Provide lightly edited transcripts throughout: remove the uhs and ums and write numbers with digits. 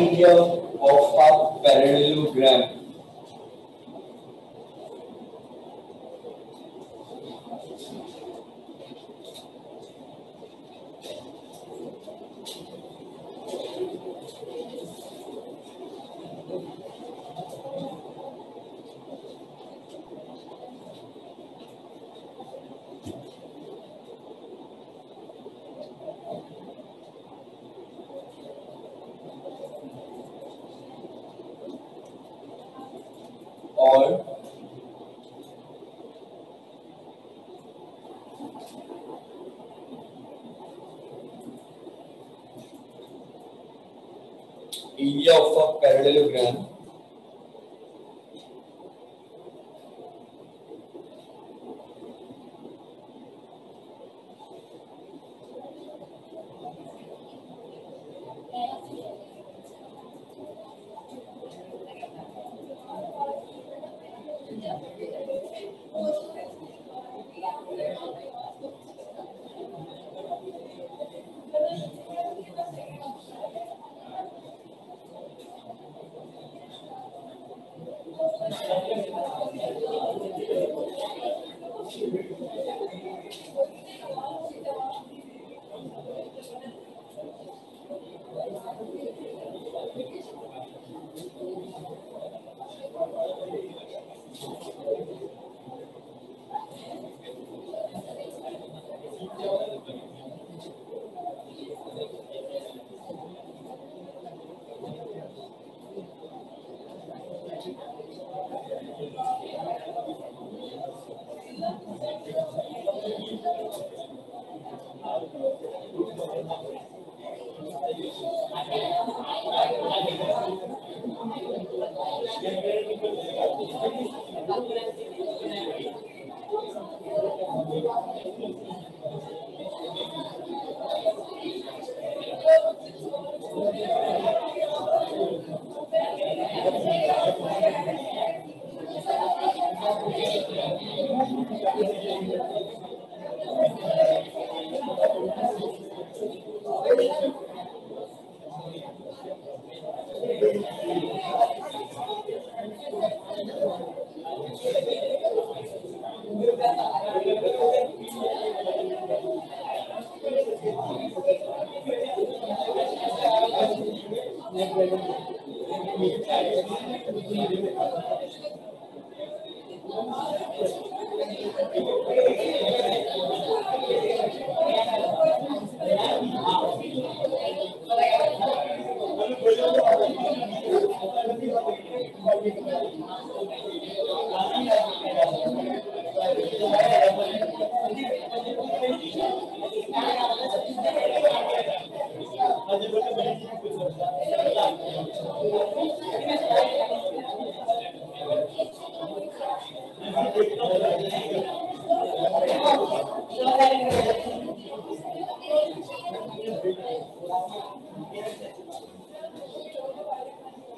area of a parallelogram or area of a parallelogram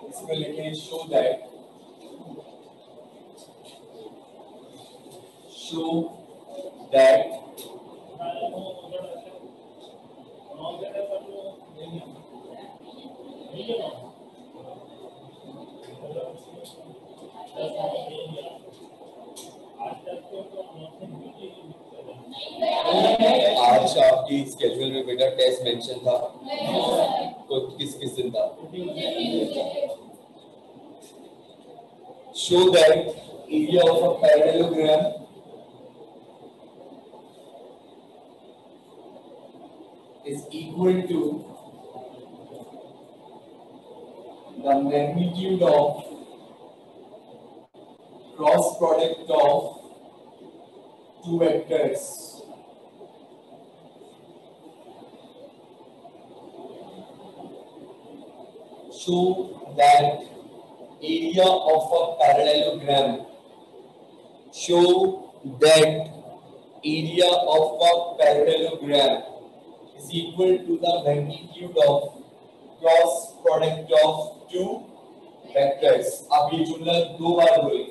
इसमें लिखें show that आज आपकी स्केड्यूल में बेटा टेस्ट मेंशन था तो किस दिन था show that area of a parallelogram is equal to the magnitude of cross product of two vectors show that area of a parallelogram show that area of a parallelogram is equal to the magnitude of cross product of two vectors। आप ये जुमला दो बार बोले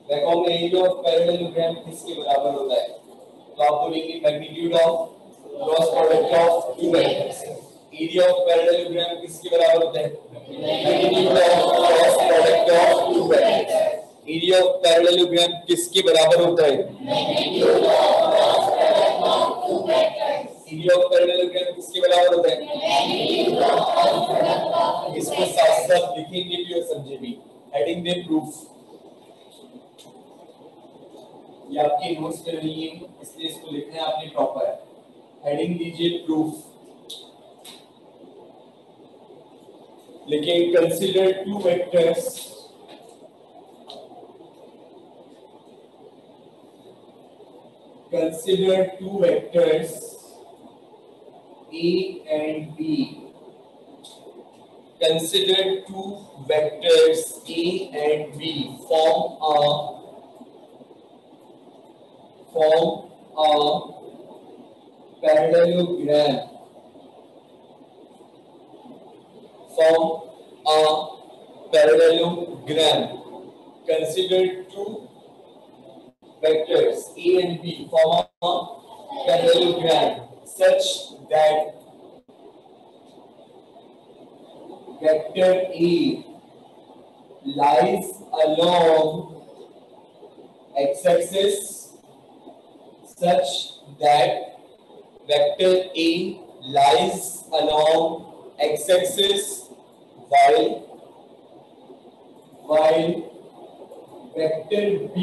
देखो में area of parallelogram किसके बराबर होता है तो आप बोलेंगे magnitude of cross product of two vectors area of parallelogram किसके बराबर होता है? Magnitude of cross product of two vectors. Area of parallelogram किसके बराबर होता है? Magnitude of cross product of two vectors. Area of parallelogram किसके बराबर होता है? Magnitude of cross product of. इसको साथ साथ लिखेंगे भी और समझे भी। हेडिंग दे प्रूफ। ये आपके नोट्स में नहीं है इसलिए इसको लिखना है आपने प्रॉपर। हेडिंग दीजिए प्रूफ। लेकिन consider two vectors A and B. Consider two vectors A and B form a parallelogram. Consider two vectors A and B form a parallelogram such that vector A lies along x-axis such that vector A lies along x-axis while vector B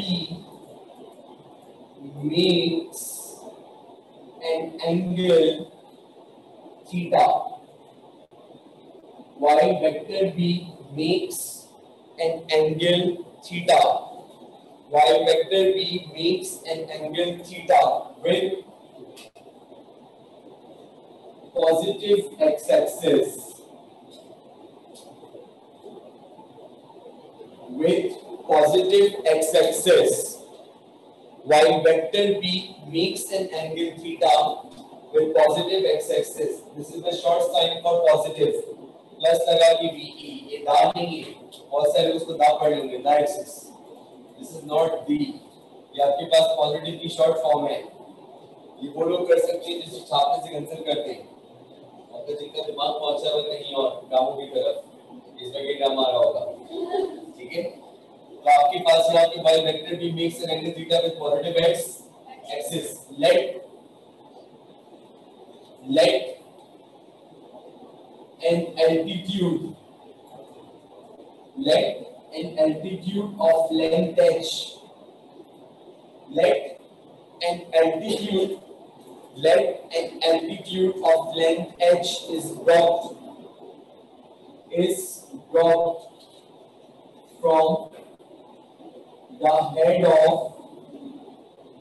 makes an angle theta. While vector B makes an angle theta. While vector B makes an angle theta with positive x-axis. While vector B makes an angle theta with positive x-axis. This is the short sign for positive. Plus लगा कि VE ये दाब नहीं है, बहुत सारे उसको दाब पढ़ लेंगे दा axis. This is not the, ये आपके पास पॉजिटिव की शॉर्ट फॉर्म है। ये वो लोग कर सकते हैं जिसको छापने से कंसल्ट करते हैं, और जिनका दिमाग पहुंचा हुआ कहीं और कामों की तरफ, इसमें ये ड्रामा आ रहा होगा। ठीक है, तो आपके पास यहाँ पे by vector B makes an angle theta with positive x axis. Let an altitude of length h. Let an altitude of length h is dropped from the head of vector B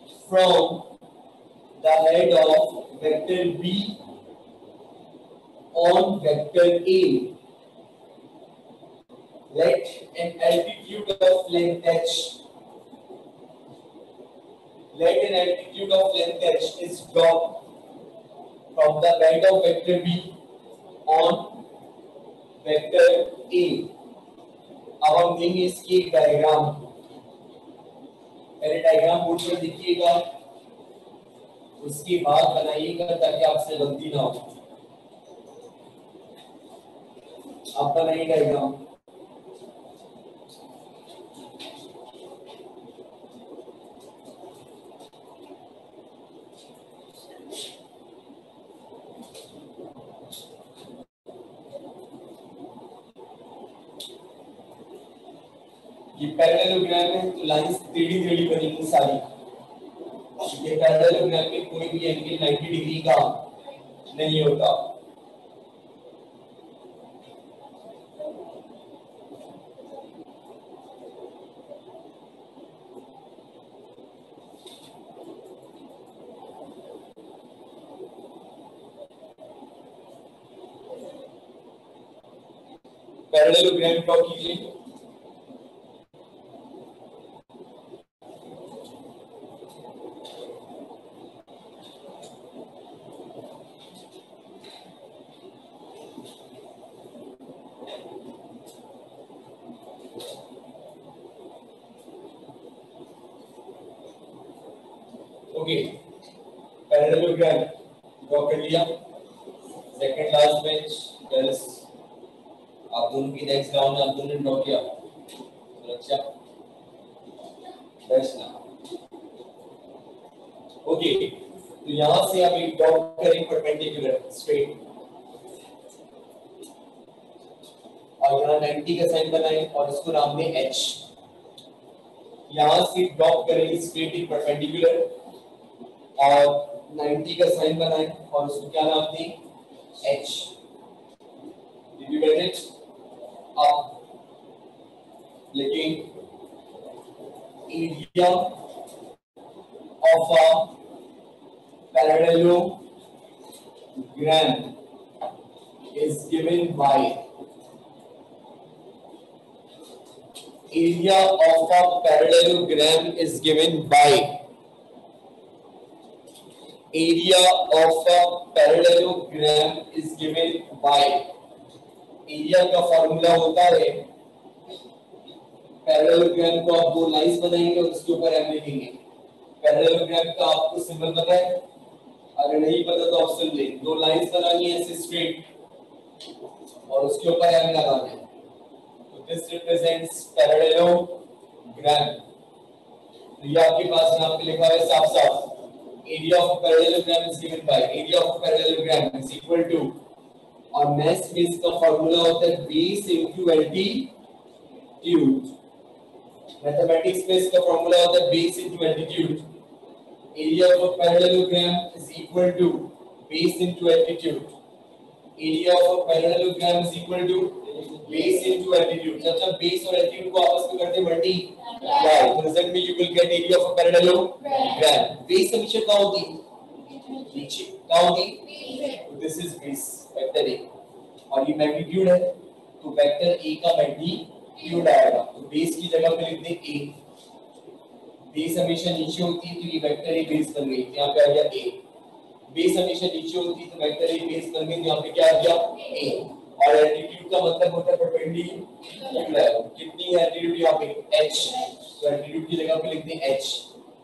on vector A. Let an altitude of length h is dropped from the head of vector B on vector A. अब हम देंगे इसकी एक diagram. पहले diagram board पर लिखिएगा, उसके बाद बनाइएगा ताकि आपसे गलती ना हो। आप बनाइए डायग्राम। ये पैरेललोग्राम है तो लाइंस टेढ़ी बनेंगी सारी। ये पैरेललोग्राम में कोई भी एंगल 90 डिग्री का नहीं होता। पैरेललोग्राम ड्रॉ कीजिए। ओके, पैरेललोग्राम ड्रॉ कर लिया। Second last page. प्लस आप दोनों की नेक्स्ट डाउन आप दोनों ने ड्रॉ किया सुरक्षा दर्शना ओके। तो यहां से हम एक ड्रॉ करें परपेंडिकुलर स्ट्रेट और यहाँ 90 का साइन बनाएं और इसको नाम दें H। यहां से ड्रॉप करें स्ट्रेट एक परपेंडिकुलर और 90 का साइन बनाएं और उसको क्या नाम दें H। Did you get it? अब लेकिन area of a parallelogram is given by area of a parallelogram is given by area of a parallelogram is given by area का फॉर्मूला होता है पैरेललोग्राम को आप दो लाइंस बनाएंगे और उसके ऊपर m लिखेंगे। पैरेललोग्राम का आपको सिंबल पता है? अगर नहीं पता तो आप सुन लें। दो लाइंस बनानी है ऐसे स्ट्रेट और उसके ऊपर m लगाना है। तो दिस रिप्रेजेंट्स पैरेललोग्राम। तो ये आपके पास यहाँ पे लिखा है साफ साफ area of parallelogram is given by area of parallelogram is equal to और मैथ्स में इसका फार्मूला होता है बेस इनटू एल्टीट्यूड। मैथमेटिक्स में इसका फार्मूला होता है base into altitude. Area of a parallelogram is equal to base into altitude. Area of a parallelogram is equal to base into altitude. जब बेस और एल्टीट्यूड को आपस में करते मल्टीप्लाई तो रिजल्ट में you will get area of a parallelogram. Base हमेशा क्या होती है? नीचे क्या होती? This is base vector A और ये मैग्नीट्यूड है तो वेक्टर ए का मैग्नीट्यूड आएगा। तो बेस की जगह पे लिख दें ए। बेस हमेशा नीचे होती है तो ये वेक्टर ए बेस बन गई। यहाँ पे आ गया ए। बेस हमेशा नीचे होती है तो वेक्टर ए बेस बन गई। यहाँ पे क्या आ गया? ए। और एल्टीट्यूड का मतलब होता है परपेंडिकुलर। कितनी है एल्टीट्यूड यहाँ पे? h। तो एल्टीट्यूड की जगह पे लिख दें h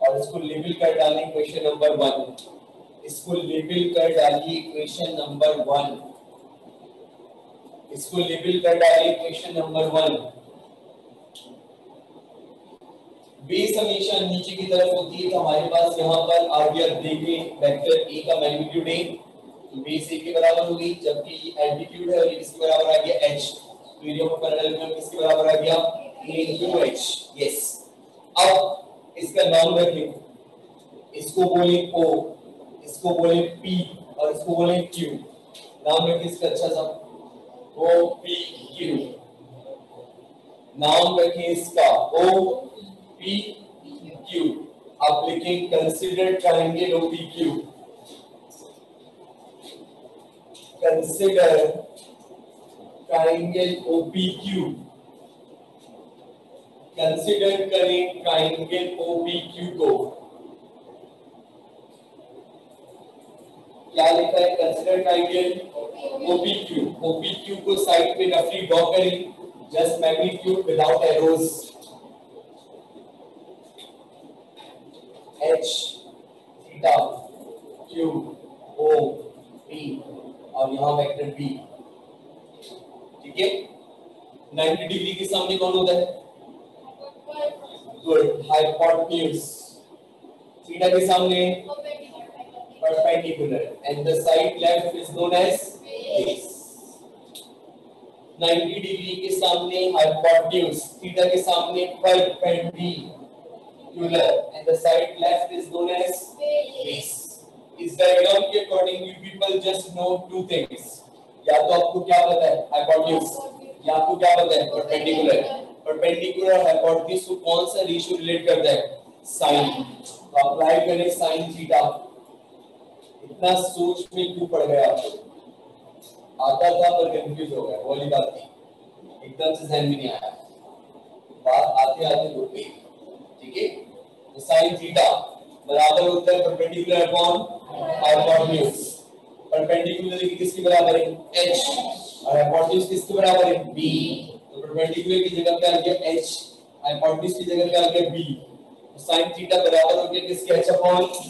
और इसको लेबल कर डालें इक्वेशन नंबर 1। इसको लेबल कर डालिए इक्वेशन नंबर 1। इसको लेबल कर डालिए इक्वेशन नंबर 1। बेस हमेशा नीचे की तरफ होती है तो हमारे पास यहाँ पर आ गया देखें वेक्टर ए का मैग्नीट्यूड ए तो बेस ए के बराबर हो गई जबकि एल्टीट्यूड है और ये किसके बराबर आ गया h। तो एरिया ऑफ पैरेललोग्राम किसके बराबर आ गया? a into h। यस। अब इसका नाम रखें। इसको बोले o, इसको बोले p और इसको बोले q। नाम रखें इसका अच्छा सा o p q। नाम रखें इसका o p q। आप लिखें consider triangle o p q। Consider triangle o p q। Consider करें ट्रायंगल o p q को। क्या लिखा है? Consider triangle OPQ। OPQ को साइड पे रफली ड्रॉ करें just magnitude without arrows. H theta Q O P और यहाँ वेक्टर B। ठीक है। 90 डिग्री के सामने कौन होता है? गुड। हाइपोटेन्यूज। थीटा के सामने perpendicular and the side left is known as base। 90 degree के सामने hypotenuse, थीटा के सामने perpendicular and the side left is known as base। इस डायग्राम के according you people just know two things. या तो आपको क्या पता है? hypotenuse। या आपको क्या पता है? perpendicular। perpendicular और hypotenuse को कौन सा रेशियो रिलेट करता है? sin। तो अप्लाई करें sin थीटा। इतना सोच में क्यों पड़ गया आपको? आता था पर कंफ्यूज हो गया, वाली बात नहीं, एकदम से ध्यान में नहीं आया, बात आते आते रुक गई। ठीक है। तो sin थीटा बराबर होता है परपेंडिकुलर अपॉन हाइपोटेन्यूज। परपेंडिकुलर किसके बराबर है? h और हाइपोटेन्यूज किसके बराबर है? b। तो परपेंडिकुलर की जगह पे आ गया h, हाइपोटेन्यूज की जगह पे आ गया b। तो sin थीटा बराबर हो गया किसके? h upon b।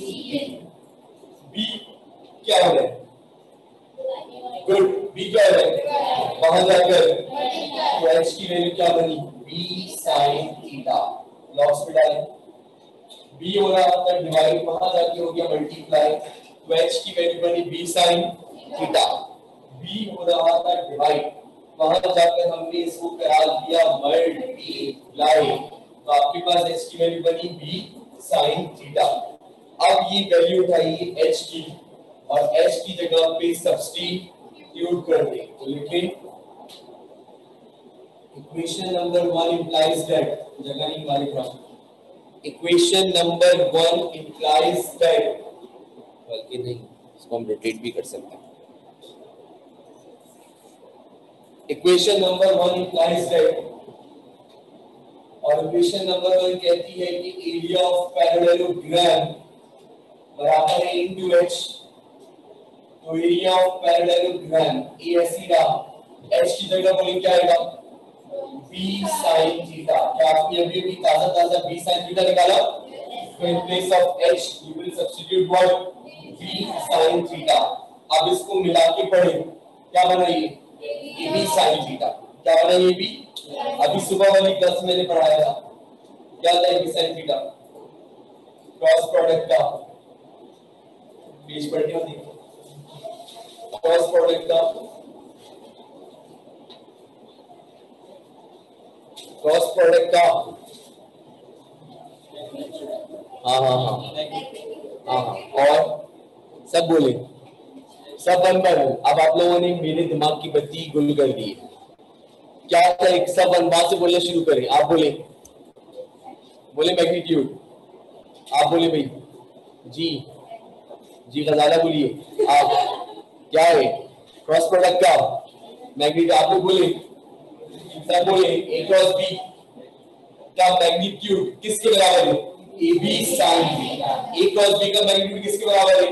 b क्या हो रहा है? गुड, बी क्या है वहां जाकर, तो एच की वैल्यू क्या बनी, बी साइन थीटा, लॉग्स में डालें, बी हो रहा था डिवाइड, वहां जाके हो गया मल्टीप्लाई, तो एच की वैल्यू बनी बी साइन थीटा, बी हो रहा था डिवाइड, वहां जाकर हमने इसको करा दिया मल्टीप्लाई, तो आपके पास एच की वैल्यू बनी बी साइन थीटा। अब ये वैल्यू उठाइए एच की और एच की जगह पे सब्स्टिट्यूट कर दें, तो लिखें इक्वेशन नंबर 1 implies that, जगह नहीं वाली था, इक्वेशन नंबर 1 implies that, बल्कि नहीं इसको हम रोटेट भी कर सकते हैं, इक्वेशन नंबर 1 implies that, और इक्वेशन नंबर 1 कहती है कि एरिया ऑफ पैरेललोग्राम बराबर है इनटू एच, तो एरिया ऑफ पैरेललोग्राम ए ऐसी रहा, एच की जगह बोलेंगे क्या आएगा बी साइन थीटा, क्या आपने अभी अभी ताजा ताजा बी साइन थीटा निकाला, तो in place of H you will substitute what B sine theta. अब इसको मिला के पढ़े क्या बना ये ए बी साइन थीटा, क्या बना ये भी, अभी सुबह वाली क्लास में मैंने पढ़ाया था, क्या था A B sine theta, cross product का, पेज पढ़ के देखो, क्रॉस प्रोडक्ट का, क्रॉस प्रोडक्ट का, हाँ हाँ हाँ हाँ, और सब बोले, सब बंद कर, अब आप लोगों ने मेरे दिमाग की बत्ती गुल कर दी है, क्या था एक सब बात से बोलना शुरू करें, आप बोले, बोले मैग्नीट्यूड, आप बोले भाई जी जी, गजाला बोलिए आप, क्या है क्रॉस प्रोडक्ट का मैग्नीट्यूड, आप लोग बोले, सब बोले ए क्रॉस बी का मैग्नीट्यूड किसके बराबर है, A B sine theta, A cross B का मैग्नीट्यूड किसके बराबर है,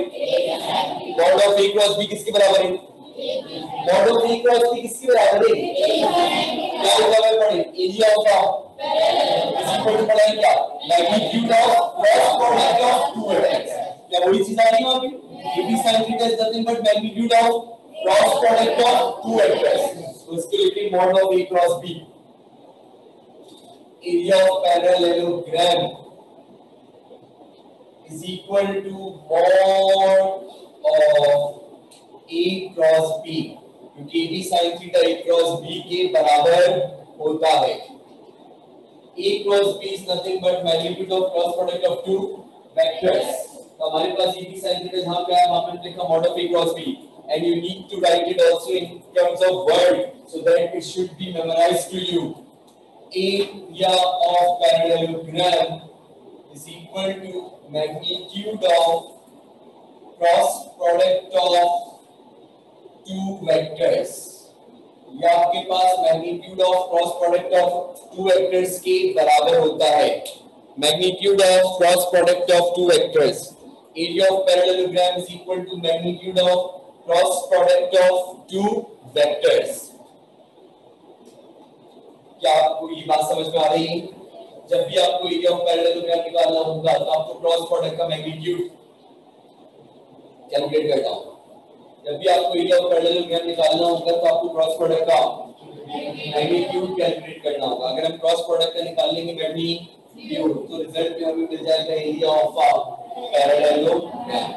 mod of A cross B किसके बराबर है, mod of A cross B किसके बराबर है, क्या बराबर पड़े, area of is equal to पढ़ा है क्या, magnitude of cross product of two vectors, क्या वही चीज आ रही है वहां पे, A B sine theta is nothing but magnitude of cross product of two vectors, तो इसको लिखें mod of A cross B, area of parallelogram is equal to mod of a cross b, क्योंकि a b sin theta a cross b के बराबर होता है, a cross b is nothing but magnitude of cross product of two vectors, तो हमारे पास a b sin theta जहाँ पे है वहाँ पे लिखा mod of a cross b, and you need to write it also in terms of word so that it should be memorized to you. Area of parallelogram is equal to magnitude of cross product of two vectors, या आपके पास magnitude of cross product of two vectors के बराबर होता है, magnitude of cross product of two vectors, area of parallelogram is equal to magnitude of cross product of two vectors। क्या आपको ये बात समझ में आ रही है, जब भी आपको एरिया ऑफ पैरेललोग्राम निकालना होगा तो आपको क्रॉस प्रोडक्ट का मैग्नीट्यूड कैलकुलेट करना होगा, जब भी आपको एरिया ऑफ पैरेललोग्राम निकालना होगा तो आपको क्रॉस प्रोडक्ट का मैग्नीट्यूड कैलकुलेट करना होगा, अगर हम क्रॉस प्रोडक्ट का निकाल लेंगे मैग्नीट्यूड तो रिजल्ट में हमें मिल जाएगा एरिया ऑफ पैरेललोग्राम।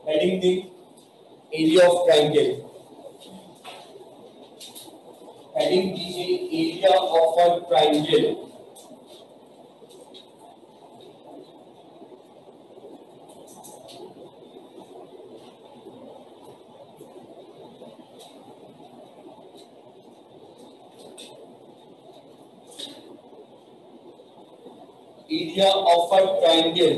हेडिंग दी एरिया ऑफ ट्रायंगल, हेडिंग दीजिए area of a triangle, area of a triangle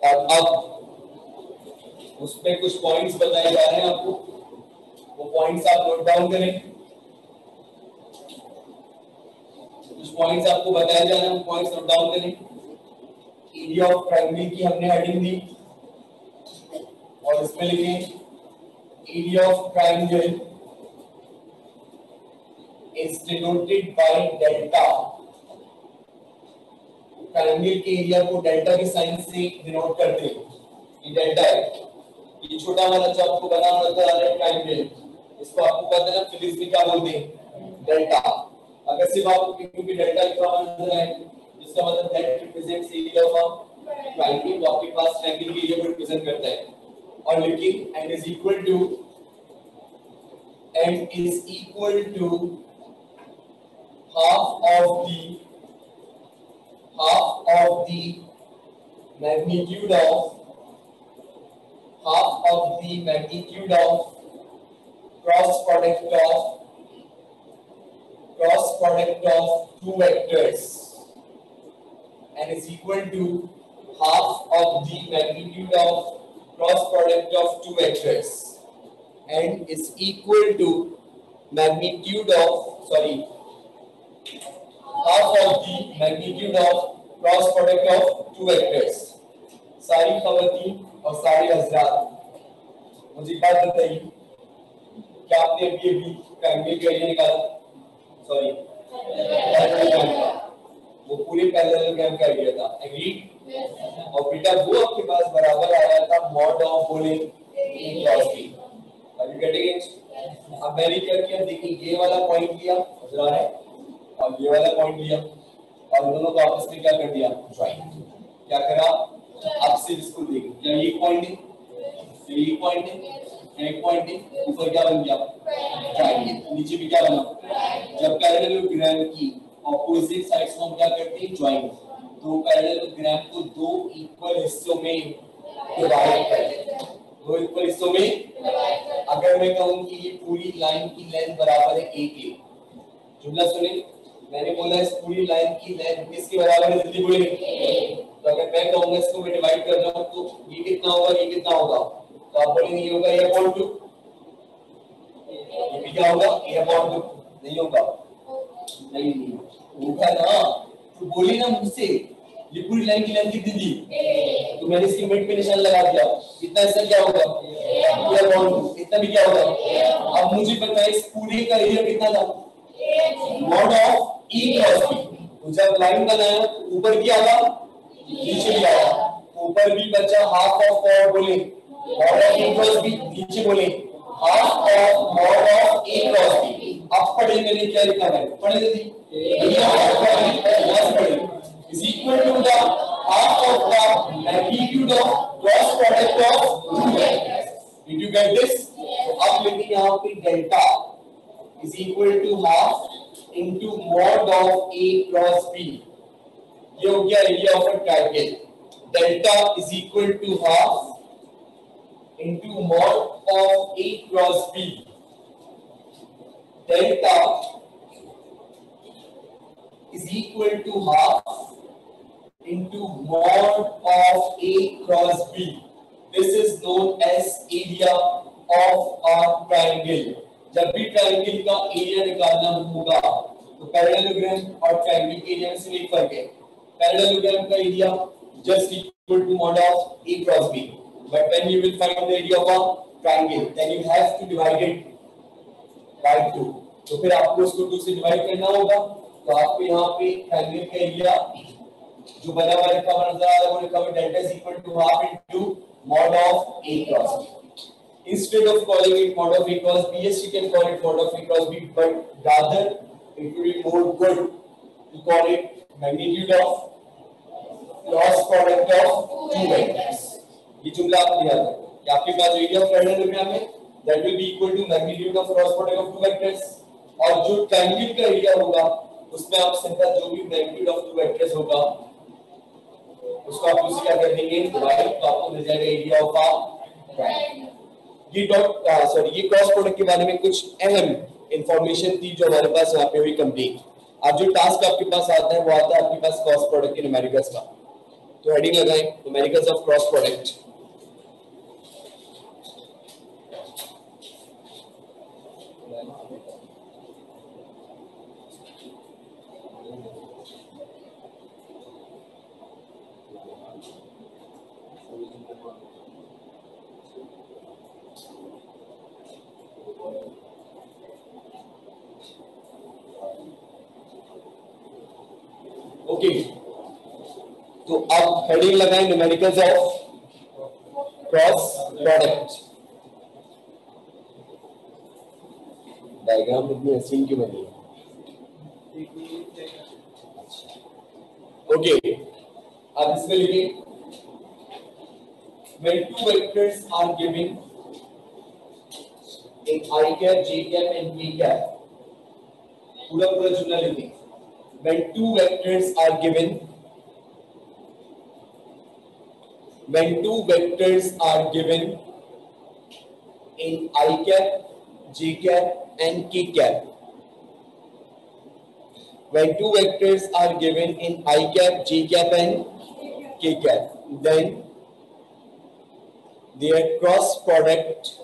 और अब उसमें कुछ पॉइंट्स बताए जा रहे हैं आपको, वो पॉइंट्स आप नोट डाउन करें, कुछ पॉइंट्स आपको बताए जा रहे हैं, वो पॉइंट्स नोट डाउन करें। एरिया ऑफ ट्रायंगल की हमने हेडिंग दी और इसमें लिखें area of triangle is denoted by delta triangle के एरिया को डेल्टा के साइन से डिनोट करते हैं। ये डेल्टा है, ये छोटा वाला जो आपको बना नजर आ रहा है ट्रायंगल, इसको आपको पता है ना फिजिक्स में क्या बोलते हैं, डेल्टा। अगर सिर्फ आपको क्योंकि डेल्टा लिखा हुआ नजर आए, इसका मतलब that represents area of triangle, तो आपके पास ट्रायंगल के एरिया को रिप्रेजेंट करता है। और लेकिन n is equal to half of the magnitude of cross product of two vectors, and is equal to half of the magnitude of cross product of two vectors, and is equal to half of the magnitude of cross product of two vectors। सारी खवातीन और सारे हजरात, मुझे बात बताइए, क्या आपने अभी ट्रायंगल का एरिया निकाला? सॉरी, वो पूरे पैरेललोग्राम का एरिया था, एग्रीड? और बेटा वो आपके पास बराबर आ रहा था मॉड ऑफ बोले a cross b। Are you getting it? अब मैंने क्या किया, देखिए ये वाला पॉइंट लिया नजर है और ये वाला पॉइंट लिया और दोनों को आपस में क्या कर दिया, ज्वाइन। क्या करा? अब सिर्फ इसको देखिए, क्या ये पॉइंट है, ये पॉइंट है, एक पॉइंट है, ऊपर क्या बन गया, ट्रायंगल, नीचे भी क्या बना। जब पैरेललोग्राम की ऑपोजिट साइड्स को हम क्या करते हैं, ज्वाइन, तो पैरेललोग्राम को दो इक्वल हिस्सों में डिवाइड करते हैं, दो इक्वल हिस्सों में। अगर मैं कहूं कि ये पूरी लाइन की लेंथ बराबर है a के, जुमला सुने, मैंने बोला इस पूरी लाइन की लेंथ किसके बराबर है, जल्दी बोलिए। तो अगर मैं कहूंगा इसको मैं डिवाइड कर रहा हूं तो ये कितना होगा, ये कितना होगा, तो आप बोलेंगे ये होगा a अपॉन 2, ये भी क्या होगा, a अपॉन 2, नहीं होगा, नहीं होगा ना, तो बोली ना मुझसे ये पूरी लाइन की लेंथ कितनी थी, तो मैंने इसकी मिड पे निशान लगा दिया, इतना हिस्सा क्या होगा, a अपॉन 2, इतना भी क्या होगा। अब मुझे पता है इस पूरे का एरिया कितना था, mod of e cross b। तो जब लाइन बनाया तो ऊपर क्या आया, नीचे भी आया, ऊपर भी बचा हाफ ऑफ और बोले mod of e cross b, नीचे बोले half of mod of a cross b। अब पढ़े मैंने क्या लिखा है, पढ़े जल्दी, is equal to the half of the magnitude of cross product of two vectors। Did you get this? तो अब लेकिन यहाँ पे delta is equal to half into mod of a cross b। ये हो गया area of a triangle. Delta is equal to half into mod of a cross b। Delta is equal to half into mod of a cross b। This is known as area of a triangle। जब भी triangle का area निकालना होगा तो parallelogram और triangle के area में से एक फर्क है। पैरेललोग्राम का area just equal to mod of a cross b, but when you will find the area of a triangle then you have to divide it by 2। तो फिर आपको उसको 2 से डिवाइड करना होगा, तो आपको यहाँ पे ट्रायंगल का एरिया जो बना हुआ लिखा हुआ नजर आ रहा है वो लिखा हुआ delta is equal to half into mod of a cross b। Instead of calling it mod of a cross b, yes, you can call it mod of a cross b, but rather it would be more good to call it magnitude of cross product of two vectors। ये जुमला आप याद रखो कि आपके पास area of parallelogram है that will be equal to magnitude of cross product of two vectors, और जो ट्रायंगल का एरिया होगा उसमें आप सिंपल जो भी मैग्नीट्यूड ऑफ टू वेक्टर्स होगा उसको आप उसी क्या कर देंगे, डिवाइड, तो आपको मिल जाएगा एरिया ऑफ अ ट्रायंगल। ये ये क्रॉस प्रोडक्ट के बारे में कुछ अहम इंफॉर्मेशन थी जो हमारे पास यहाँ पे हुई कंप्लीट। अब जो टास्क आपके पास आता है वो आता है आपके पास क्रॉस प्रोडक्ट के न्यूमेरिकल्स का। तो हेडिंग लगाएं numericals of cross product. Okay, तो अब हेडिंग लगाएं numericals of cross product. Diagram इतनी हसीन क्यों बनी है? ओके, अब इसमें लिखिए when two vectors are given in I cap, J cap and K cap, पूरा पूरा जुमला लिखिए। when two vectors are given in I cap, J cap and K cap, when two vectors are given in I cap, J cap and K cap, then their cross product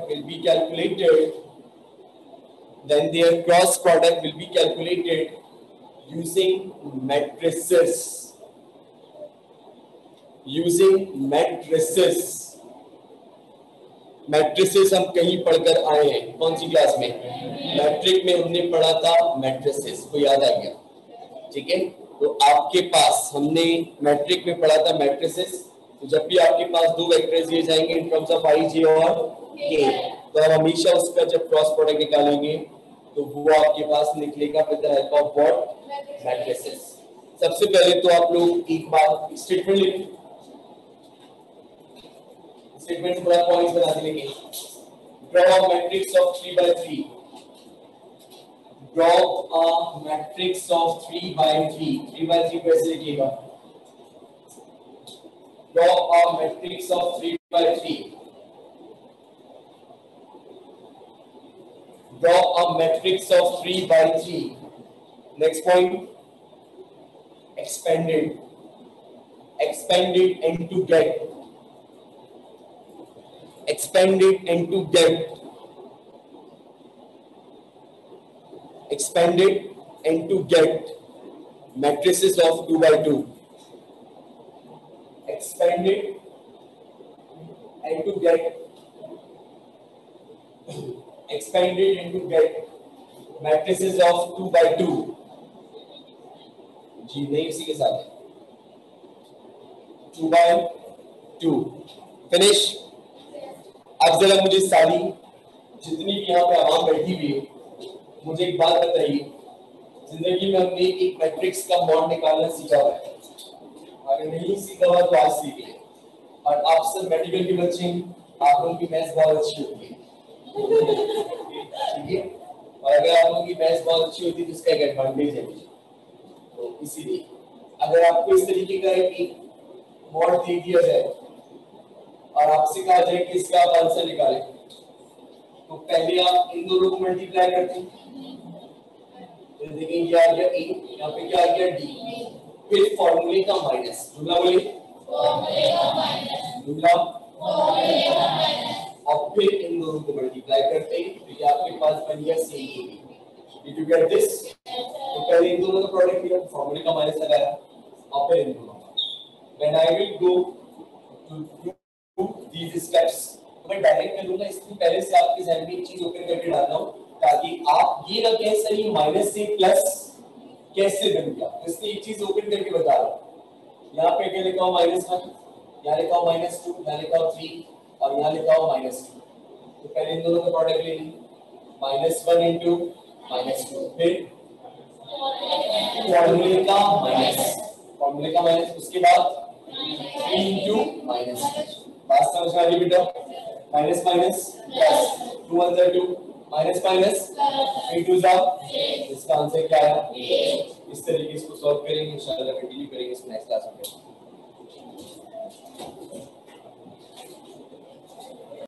will be calculated. Then their cross product will be calculated using matrices. Matrices हम कहीं पढ़कर आए हैं, कौन सी class में? Matric में हमने पढ़ा था मैट्रिसेस, को याद आ गया? ठीक है, तो आपके पास हमने मैट्रिक में पढ़ा था मैट्रिसेस। तो जब भी आपके पास दो वेक्टर्स दिए जाएंगे इन टर्म्स ऑफ आई, जे और के, तो आप हमेशा उसका जब क्रॉस प्रोडक्ट निकालेंगे तो वो आपके पास निकलेगा with the help of what? Matrices. सबसे पहले तो आप लोग एक बार स्टेटमेंट लिखें, स्टेटमेंट पूरा पॉइंट्स बना देंगे। Draw a matrix of 3 by 3, draw a matrix of 3 by 3, 3 by 3 कैसे लिखिएगा? Draw a matrix of 3 by 3, draw a matrix of 3 by 3। Next point, expanded and to get, expanded and to get matrices of 2 by 2, expanded and to get matrices of 2 by 2। जी नहीं, इसी के साथ 2 by 2 finish. अब जरा मुझे सारी जितनी भी यहाँ पे आवाम बैठी हुई है, मुझे एक बात बताइए, जिंदगी में हमने एक मैट्रिक्स का मॉड निकालना सीखा हुआ है? अगर नहीं सीखा हुआ तो आज सीख ले। और आप सब मेडिकल के बच्चे हैं, आप लोगों की मैथ्स बहुत अच्छी होती है, ठीक है? और अगर आप लोगों की मैथ्स बहुत अच्छी होती है तो इसका एक एडवांटेज है। तो इसीलिए अगर आपको इस तरीके का एक मॉड दे दिया जाए और आपसे कहा जाए कि इसका आप आंसर निकालें, तो पहले आप इन दोनों को मल्टीप्लाई करते हैं, तो देखिए ये आ गया ए, यहाँ पे क्या आ गया डी, फिर फॉर्मूले का माइनस, जुमला बोलिए जुमला, और फिर इन दोनों को मल्टीप्लाई करते हैं, तो ये आपके पास बन गया सी। Did you get this? तो पहले इन दोनों का प्रोडक्ट लिया, फॉर्मूले का माइनस लगाया, और फिर इन दोनों का। When I will go to do these steps, मैं डायरेक्ट करूंगा, इससे पहले से आपके ज़हन में एक चीज ओपन करके डालता हूँ ताकि आप ये ना कह सही माइनस से प्लस कैसे बन गया। तो इसलिए एक चीज ओपन करके बता रहा हूँ। यहाँ पे क्या लिखा हो -1, यहाँ लिखा हो -2, यहाँ लिखा हो 3 और यहाँ लिखा हो -2। तो पहले इन दोनों का प्रोडक्ट ले लीजिए, -1 into -2, फिर फॉर्मूले का माइनस, उसके बाद 3 into -2। बात समझ में आ रही बेटा? Minus minus plus, 2 1 2, minus minus 3 2 जा, इसका आंसर क्या है? इस तरीके से इसको सॉल्व करेंगे, इंशाल्लाह कंटिन्यू करेंगे इस नेक्स्ट क्लास में।